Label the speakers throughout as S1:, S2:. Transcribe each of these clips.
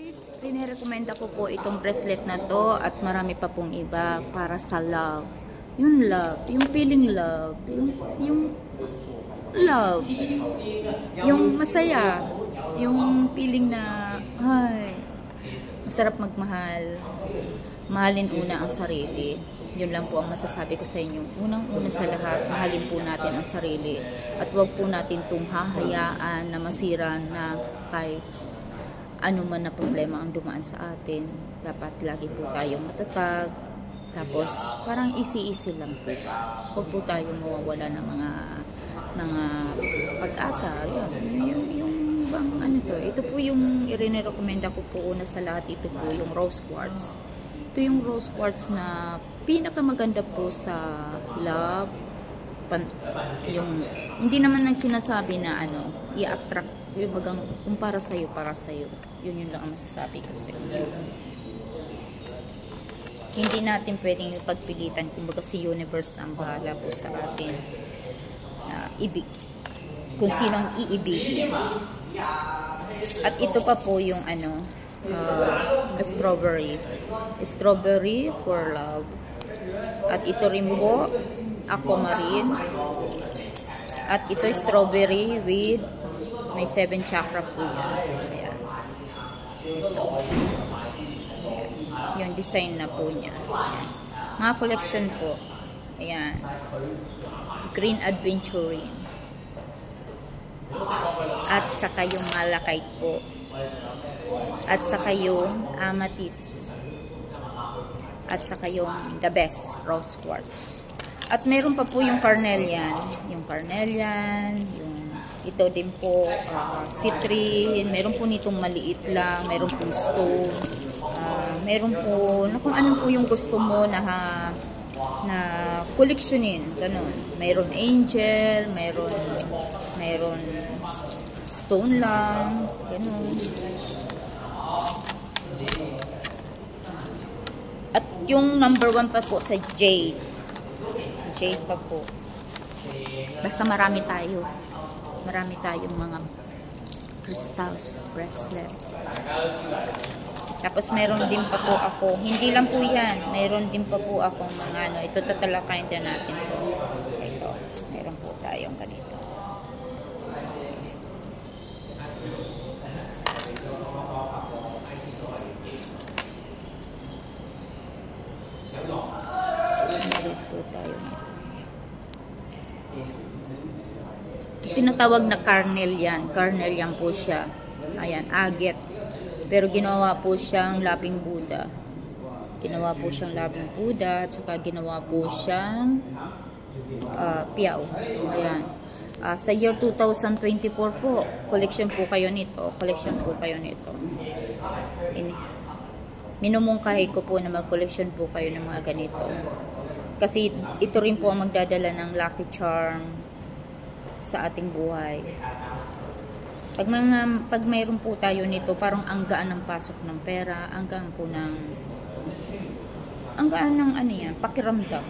S1: Guys, pinirekomenda ko po itong bracelet na to at marami pa pong iba para sa love. Yung love, yung feeling love, yung love, yung masaya, yung feeling na, ay, masarap magmahal. Mahalin una ang sarili. Yun lang po ang masasabi ko sa inyo. Unang-una sa lahat, mahalin po natin ang sarili. At huwag po natin itong hahayaan na masira na kahit ano man na problema ang dumaan sa atin. Dapat lagi po tayong matatag. Tapos, parang easy-easy lang po. Huwag po tayong mawawala ng mga pag-asa. Yung bang ano to? Ito po yung i-recommenda ko po una sa lahat. Ito po yung rose quartz. Ito yung rose quartz na pinakamaganda po sa love. Yung hindi naman nang sinasabi na ano, i-attract yung bagang kung para sa'yo. Yun lang ang masasabi ko sa inyo. Hindi natin pwedeng ipagpilitan, kumbaga si universe na ang bahala po sa atin na kung sinong iibigin. At ito pa po yung ano, strawberry for love. At ito rin po aquamarine. At ito strawberry with may 7 chakra po yan. Ayan. Ito. Ayan. Yung design na po niya. Ayan. Mga collection po. Ayan. Green Adventurine. At saka yung malachite po. At saka yung amethyst. At saka yung the best rose quartz. At meron pa po yung carnelian. Yung ito din po, citrine. Meron po nitong maliit lang. Meron po stone. Meron po, kung ano po yung gusto mo na koleksyonin. Ganun. Meron angel, meron stone lang. Ganun. At yung number 1 pa po sa jade. Jade pa po. Basta marami tayong mga crystals, bracelet. Tapos meron din pa po ako, hindi lang po yan, meron din pa po akong mga ano, ito tatalakayin din natin po. Ito, meron po tayong ganito. Meron po tayo nito. Tinatawag na carnelian po siya. Ayan, agate. Pero ginawa po siyang laping Buddha. At saka ginawa po siyang piyaw. Ayan. Sa year 2024 po, collection po kayo nito. Minumungkahi ko po na mag-collection po kayo ng mga ganito. Kasi ito rin po ang magdadala ng lucky charm sa ating buhay. Pag mayroon po tayo nito, parang ang gaan ng pasok ng pera, ang gaan ng ano yan, pakiramdam.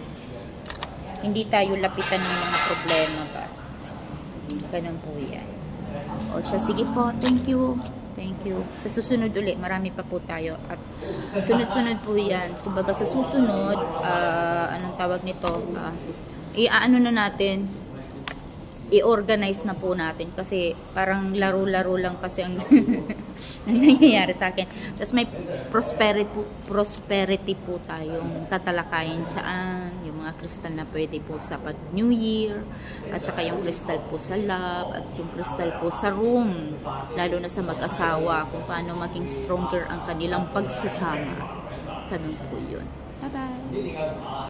S1: Hindi tayo lapitan ng mga problema ba. Ganun po yan. O siya, sige po, thank you. Sa susunod ulit, marami pa po tayo. At sunod-sunod po yan. Kumbaga sa susunod, anong tawag nito? Ano na natin, i-organize na po natin kasi parang laro-laro lang kasi ang nangyayari sa akin. Tapos may prosperity po tayong tatalakayin dyan. Yung mga crystal na pwede po sa pag New Year. At saka yung crystal po sa love. At yung crystal po sa room. Lalo na sa mag-asawa. Kung paano maging stronger ang kanilang pagsasama. Ganun po yun. Bye-bye!